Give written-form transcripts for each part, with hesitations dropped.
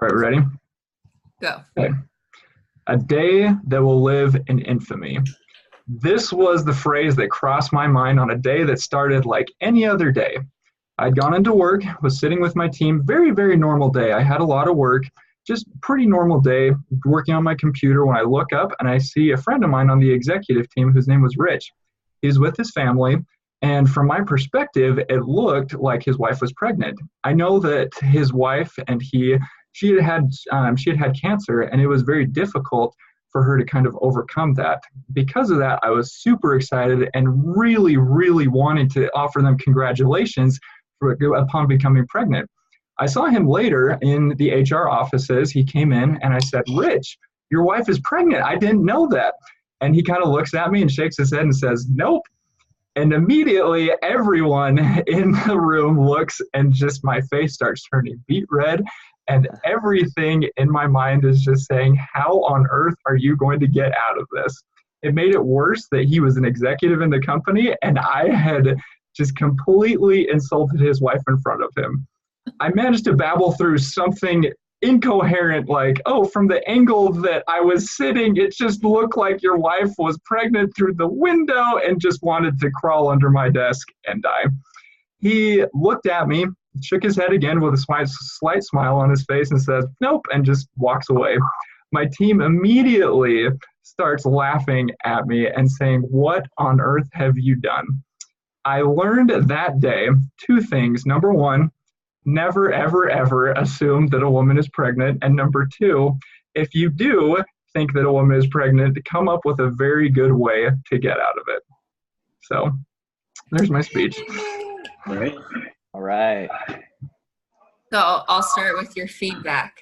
All right, ready? Go. Okay. A day that will live in infamy. This was the phrase that crossed my mind on a day that started like any other day. I'd gone into work, was sitting with my team, very, very normal day. I had a lot of work, just pretty normal day, working on my computer when I look up and I see a friend of mine on the executive team whose name was Rich. He's with his family, and from my perspective, it looked like his wife was pregnant. I know that his wife and she had had cancer, and it was very difficult for her to kind of overcome that. Because of that, I was super excited and really, really wanted to offer them congratulations upon becoming pregnant. I saw him later in the HR offices. He came in and I said, Rich, your wife is pregnant. I didn't know that. And he kind of looks at me and shakes his head and says, nope. And immediately everyone in the room looks and just my face starts turning beet red. And everything in my mind is just saying, how on earth are you going to get out of this? It made it worse that he was an executive in the company and I had just completely insulted his wife in front of him. I managed to babble through something incoherent like, oh, from the angle that I was sitting, it just looked like your wife was pregnant through the window and just wanted to crawl under my desk and die. He looked at me, shook his head again with a slight smile on his face and says, nope, and just walks away. My team immediately starts laughing at me and saying, what on earth have you done? I learned that day two things. Number one, never, ever, ever assume that a woman is pregnant. And number two, if you do think that a woman is pregnant, come up with a very good way to get out of it. So there's my speech. All right. All right. So I'll start with your feedback.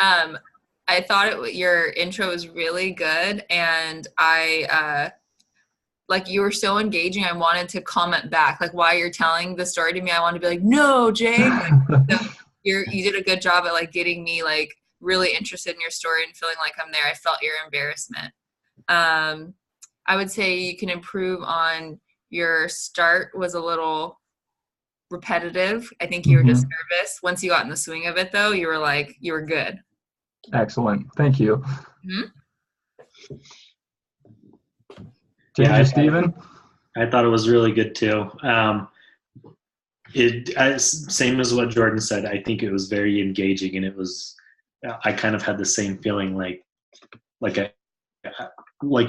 I thought your intro was really good, and like you were so engaging. I wanted to comment back, like while you're telling the story to me, I wanted to be like, no, Jake. So you did a good job at like getting me like really interested in your story and feeling like I'm there. I felt your embarrassment. I would say you can improve on your start was a little repetitive. I think you were just nervous. Once you got in the swing of it though, you were good. Excellent. Thank you. Mm-hmm. Steven? I thought it was really good too. Same as what Jordan said, I think it was very engaging, and I kind of had the same feeling like it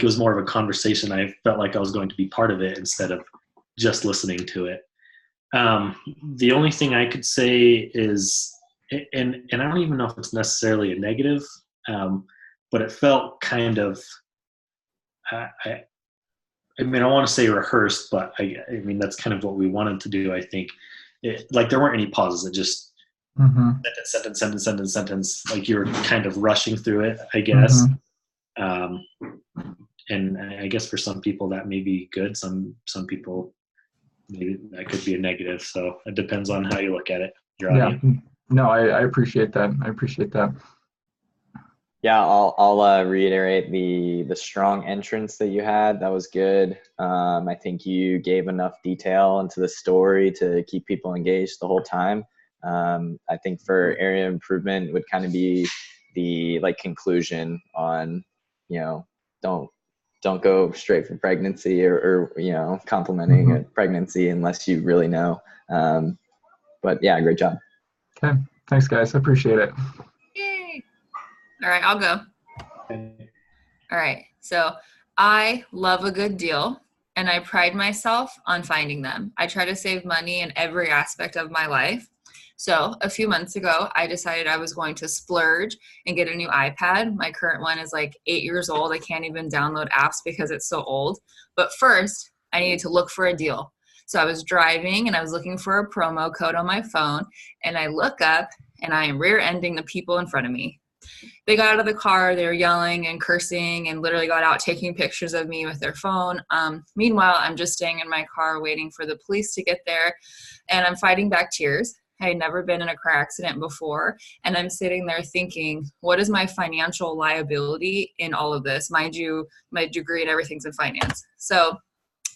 was more of a conversation. I felt like I was going to be part of it instead of just listening to it. The only thing I could say is, and I don't even know if it's necessarily a negative, but it felt kind of, I want to say rehearsed, but I mean, that's kind of what we wanted to do. I think like there weren't any pauses. It just sentence, like you were kind of rushing through it, I guess. And I guess for some people that may be good. Some people, maybe that could be a negative. So it depends on how you look at it. Yeah, no, I appreciate that. Yeah, I'll reiterate the strong entrance that you had. That was good. I think you gave enough detail into the story to keep people engaged the whole time. I think for area improvement would kind of be the like conclusion on, don't go straight for pregnancy or complimenting a pregnancy unless you really know. But yeah, great job. Okay, thanks guys. I appreciate it. Yay. All right, I'll go. All right, so I love a good deal, and I pride myself on finding them. I try to save money in every aspect of my life. So a few months ago, I decided I was going to splurge and get a new iPad. My current one is like 8 years old. I can't even download apps because it's so old. But first, I needed to look for a deal. So I was driving and I was looking for a promo code on my phone, and I look up and I am rear-ending the people in front of me. They got out of the car, they were yelling and cursing and literally got out taking pictures of me with their phone. Meanwhile, I'm just staying in my car waiting for the police to get there, and I'm fighting back tears. I had never been in a car accident before, and I'm sitting there thinking, what is my financial liability in all of this? Mind you, my degree and everything's in finance. So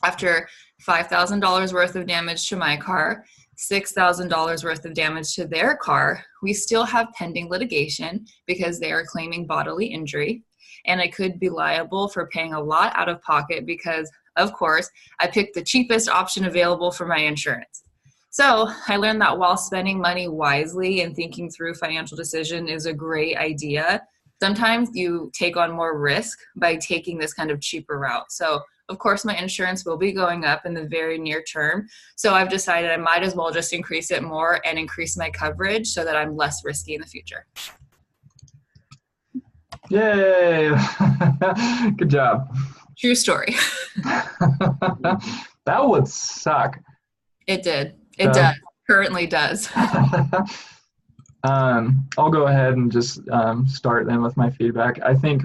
after $5,000 worth of damage to my car, $6,000 worth of damage to their car. We still have pending litigation because they are claiming bodily injury. And I could be liable for paying a lot out of pocket because, of course, I picked the cheapest option available for my insurance. So I learned that while spending money wisely and thinking through financial decision is a great idea, sometimes you take on more risk by taking this kind of cheaper route. So of course, my insurance will be going up in the very near term. So I've decided I might as well just increase it more and increase my coverage so that I'm less risky in the future. Yay! Good job. True story. That would suck. It did. It does. Currently does. I'll go ahead and just start then with my feedback. I think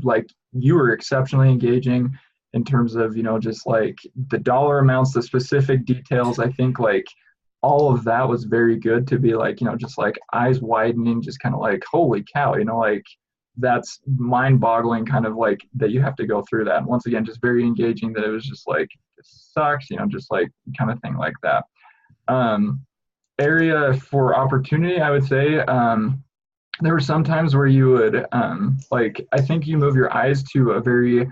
like you were exceptionally engaging in terms of, you know, just like the dollar amounts, the specific details. I think like all of that was very good to be like, you know, just like eyes widening, just kind of like, holy cow, you know, like that's mind boggling kind of like that you have to go through that. And once again, just very engaging that it was just like, it sucks, you know, just like kind of thing like that. Area for opportunity, I would say, there were some times where you would, like, I think you move your eyes to a very,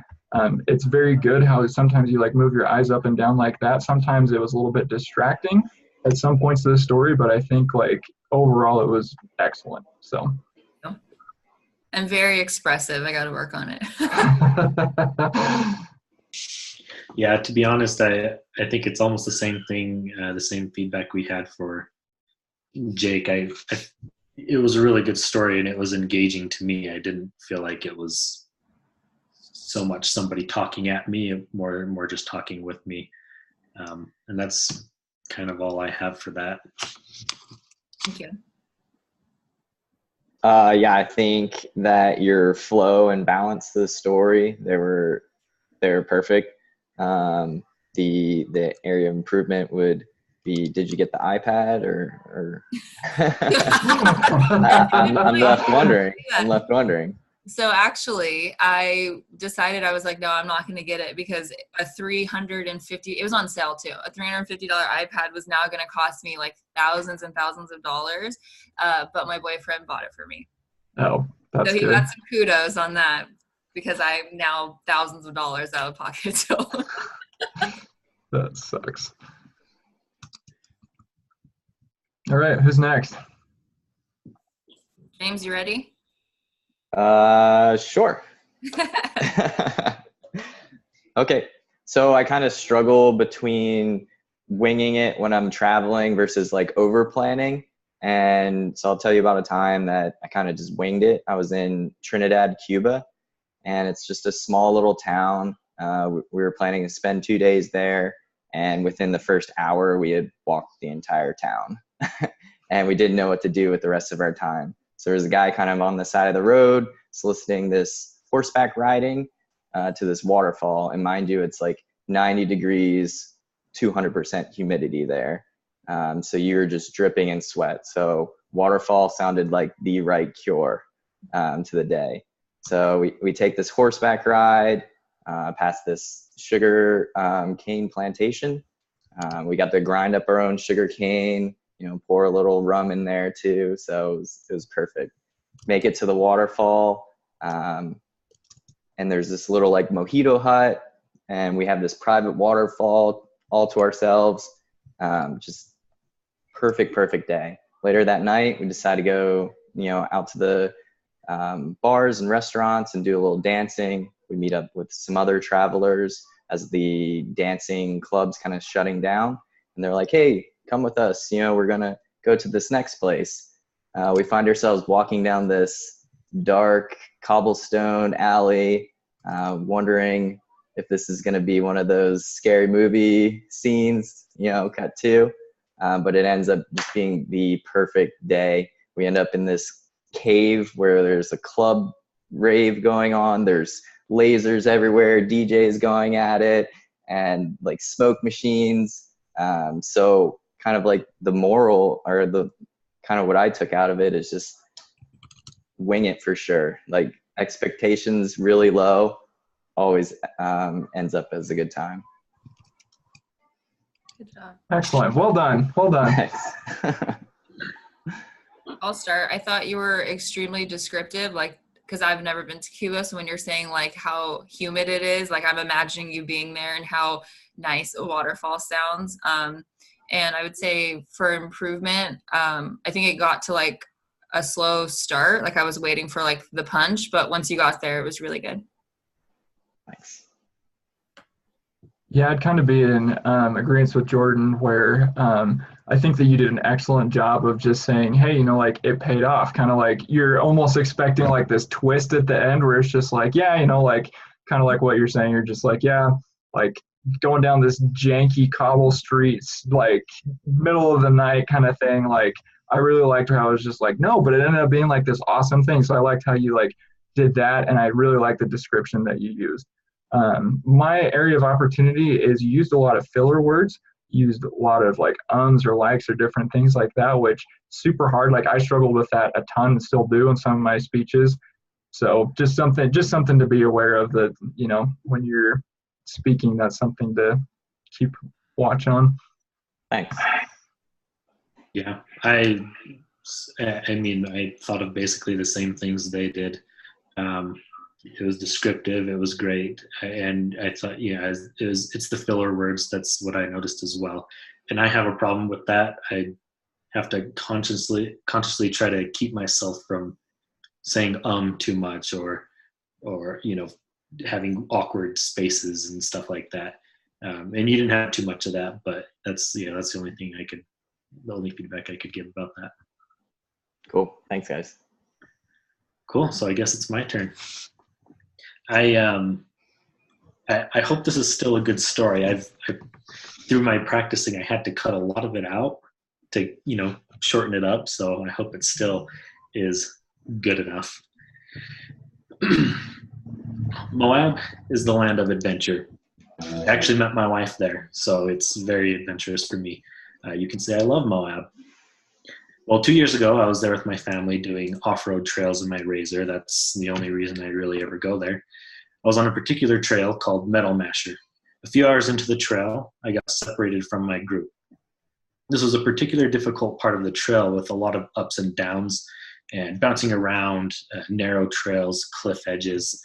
it's very good how sometimes you like move your eyes up and down like that. Sometimes it was a little bit distracting at some points of the story, but I think like overall it was excellent. So. I'm very expressive. I got to work on it. Yeah, to be honest, I think it's almost the same thing, the same feedback we had for Jake. It was a really good story and it was engaging to me. I didn't feel like it was so much somebody talking at me, more just talking with me. And that's kind of all I have for that. Thank you. Yeah, I think that your flow and balance to the story, they were perfect. The area of improvement would be, did you get the iPad or I'm left wondering. Yeah. I'm left wondering. So actually I decided, I was like, no, I'm not going to get it because a $350, it was on sale too. A $350 iPad was now going to cost me like thousands and thousands of dollars. But my boyfriend bought it for me. Oh, that's so he good. got some kudos on that because I'm now thousands of dollars out of pocket. So that sucks. All right, who's next? James, you ready? Sure. Okay. So I kind of struggle between winging it when I'm traveling versus like over planning. And so I'll tell you about a time that I kind of just winged it. I was in Trinidad, Cuba, and it's just a small little town. We were planning to spend 2 days there. And within the first hour, we had walked the entire town and we didn't know what to do with the rest of our time. So there was a guy kind of on the side of the road soliciting this horseback riding to this waterfall. And mind you, it's like 90 degrees, 200% humidity there. So you were just dripping in sweat. So waterfall sounded like the right cure to the day. So we take this horseback ride past this sugar cane plantation. We got to grind up our own sugar cane, you know, pour a little rum in there too. So it was perfect. Make it to the waterfall. And there's this little like mojito hut and we have this private waterfall all to ourselves. Just perfect day. Later that night, we decided to go, you know, out to the bars and restaurants and do a little dancing. We meet up with some other travelers as the dancing club's kind of shutting down. And they're like, hey, come with us. You know, we're going to go to this next place. We find ourselves walking down this dark cobblestone alley, wondering if this is going to be one of those scary movie scenes, you know, cut to. But it ends up just being the perfect day. We end up in this cave where there's a club rave going on. There's lasers everywhere, DJs going at it, and like smoke machines. So kind of like the moral or the kind of what I took out of it is just wing it for sure. Like expectations really low, always ends up as a good time. Good job. Excellent. Well done. Well done. Nice. I'll start. I thought you were extremely descriptive, like, because I've never been to Cuba. So when you're saying like how humid it is, like I'm imagining you being there and how nice a waterfall sounds. And I would say for improvement, I think it got to like a slow start. Like I was waiting for like the punch, but once you got there, it was really good. Nice. Yeah, I'd kind of be in agreement with Jordan where I think that you did an excellent job of just saying, hey, like it paid off. Kind of like you're almost expecting like this twist at the end where it's just like, yeah, like kind of like what you're saying. You're just like, yeah, like going down this janky cobble streets, like middle of the night kind of thing. Like I really liked how it was just like, no, but it ended up being like this awesome thing. So I liked how you like did that. And I really liked the description that you used. My area of opportunity is you used a lot of filler words, used a lot of like ums or likes or different things like that, which super hard. Like I struggled with that a ton and still do in some of my speeches. So just something to be aware of that, when you're speaking, that's something to keep watch on. Thanks. Yeah, I mean, I thought of basically the same things they did. It was descriptive. It was great, and I thought, it's the filler words. That's what I noticed as well, and I have a problem with that. I have to consciously try to keep myself from saying too much or having awkward spaces and stuff like that. And you didn't have too much of that, but that's the only feedback I could give about that. Cool. Thanks, guys. Cool. So I guess it's my turn. I hope this is still a good story. Through my practicing, I had to cut a lot of it out to, shorten it up. So I hope it still is good enough. Moab is the land of adventure. I actually met my wife there, so it's very adventurous for me. You can say I love Moab. Well, 2 years ago, I was there with my family doing off-road trails in my Razor. That's the only reason I really ever go there. I was on a particular trail called Metal Masher. A few hours into the trail, I got separated from my group. This was a particularly difficult part of the trail with a lot of ups and downs and bouncing around, narrow trails, cliff edges,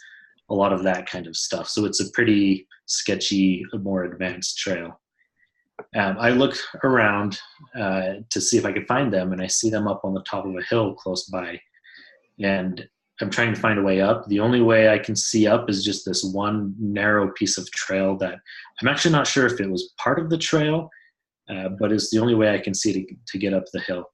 a lot of that kind of stuff. So it's a pretty sketchy, more advanced trail. I look around to see if I could find them, and I see them up on the top of a hill close by. And I'm trying to find a way up. The only way I can see up is just this one narrow piece of trail that I'm actually not sure if it was part of the trail, but it's the only way I can see to get up the hill.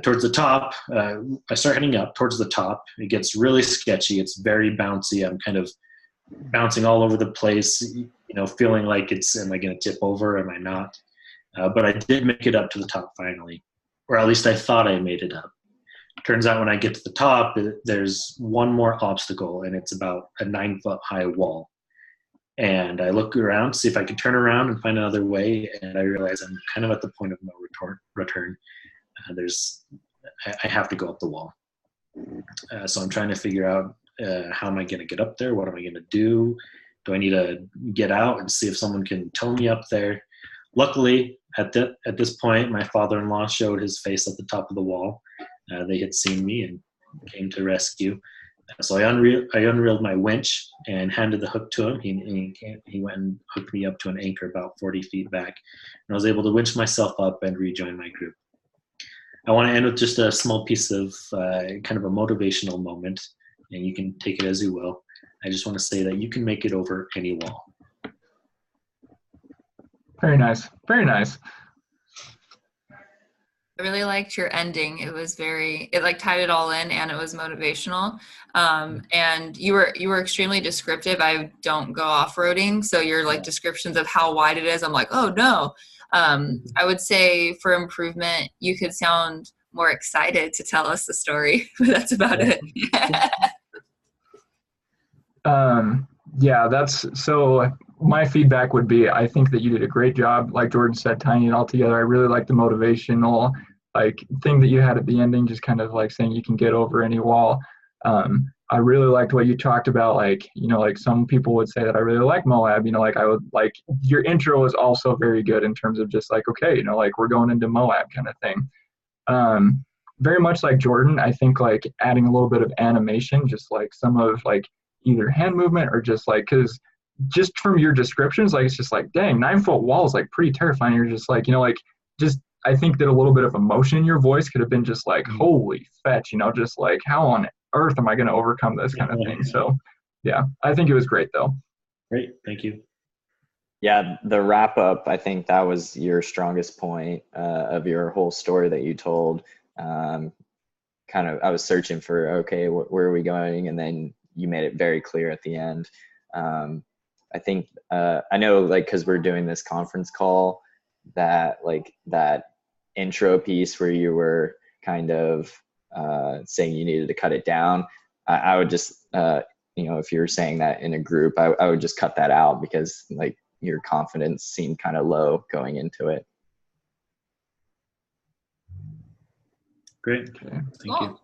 Towards the top, I start heading up towards the top. It gets really sketchy. It's very bouncy. I'm kind of bouncing all over the place, feeling like am I going to tip over? Am I not? But I did make it up to the top finally, or at least I thought I made it up. Turns out when I get to the top, there's one more obstacle, and it's about a 9-foot high wall. And I look around, see if I can turn around and find another way, and I realize I'm kind of at the point of no return. I have to go up the wall. So I'm trying to figure out how am I going to get up there? What am I going to do? Do I need to get out and see if someone can tow me up there? Luckily, at this point, my father-in-law showed his face at the top of the wall. They had seen me and came to rescue. So I unreeled my winch and handed the hook to him. He went and hooked me up to an anchor about 40 feet back. And I was able to winch myself up and rejoin my group. I want to end with just a small piece of kind of a motivational moment, and you can take it as you will. I just want to say that you can make it over any wall. Very nice. Very nice. I really liked your ending. It was it like tied it all in, and it was motivational. And you were extremely descriptive. I don't go off-roading, so your like descriptions of how wide it is, I'm like, oh no. I would say for improvement, you could sound more excited to tell us the story, but that's about it. Yeah, so my feedback would be, I think that you did a great job, like Jordan said, tying it all together. I really like the motivational thing that you had at the ending, just kind of like saying you can get over any wall. I really liked what you talked about. Like, you know, like some people would say that I really like Moab, you know, like I would like your intro was also very good in terms of just like, okay, you know, like we're going into Moab kind of thing. Very much like Jordan, I think like adding a little bit of animation, just like some of like either hand movement or just like, cause just from your descriptions, like, it's just like, dang, 9-foot wall is like pretty terrifying. You're just like, you know, like just, I think that a little bit of emotion in your voice could have been just like, holy fetch, you know, just like how on earth am I going to overcome this kind of thing? So yeah, I think it was great though. Great. Thank you. Yeah, the wrap up, I think that was your strongest point of your whole story that you told. Kind of, I was searching for, okay, where are we going? And then you made it very clear at the end. I think, I know, like, because we're doing this conference call, that like that intro piece where you were kind of saying you needed to cut it down, I would just, you know, if you were saying that in a group, I would just cut that out, because like your confidence seemed kind of low going into it. Great. Thank you.